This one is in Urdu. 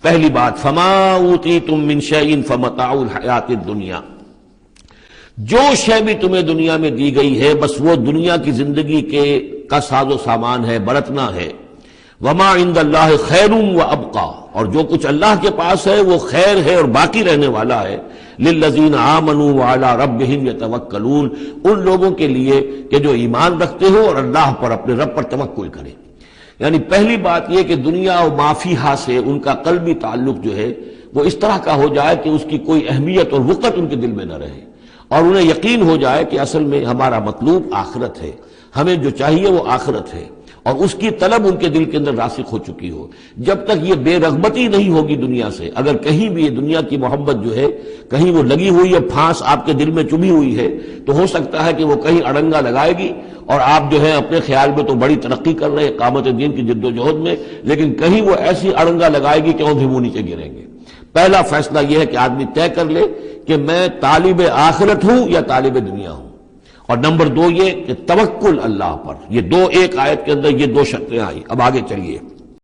پہلی بات فما اوتیتم من شیء فمتاع الحیات الدنیا، جو شے بھی تمہیں دنیا میں دی گئی ہے بس وہ دنیا کی زندگی کا ساز و سامان ہے، برتنا ہے۔ وما عند اللہ خیر وابقی، اور جو کچھ اللہ کے پاس ہے وہ خیر ہے اور باقی رہنے والا ہے۔ للذین آمنوا وعلی ربہم یتوکلون، ان لوگوں کے لیے کہ جو ایمان رکھتے ہو اور اللہ پر، اپنے رب پر توکل کریں۔ یعنی پہلی بات یہ کہ دنیا و ما فیہا سے ان کا قلبی تعلق جو ہے وہ اس طرح کا ہو جائے کہ اس کی کوئی اہمیت اور وقت ان کے دل میں نہ رہے، اور انہیں یقین ہو جائے کہ اصل میں ہمارا مطلوب آخرت ہے، ہمیں جو چاہیے وہ آخرت ہے، اور اس کی طلب ان کے دل کے اندر راسخ ہو چکی ہو۔ جب تک یہ بے رغبتی نہیں ہوگی دنیا سے، اگر کہیں بھی یہ دنیا کی محبت جو ہے کہیں وہ لگی ہوئی ہے، پھانس آپ کے دل میں چبھی ہوئی ہے، تو ہو سکتا ہے کہ وہ کہیں اڑنگا لگائے گی اور آپ جو ہے اپنے خیال میں تو بڑی ترقی کر رہے ہیں اقامت دین کی جد و جہد میں، لیکن کہیں وہ ایسی اڑنگا لگائے گی کہ اندھے منہ نیچے گریں گے۔ پہلا فیصلہ یہ ہے کہ آدمی طے کر لے کہ میں طالب آخرت ہوں یا طالب دنیا ہوں، اور نمبر دو یہ کہ توکل اللہ پر۔ یہ دو ایک آیت کے اندر یہ دو شرطیں آئی۔ اب آگے چلیے۔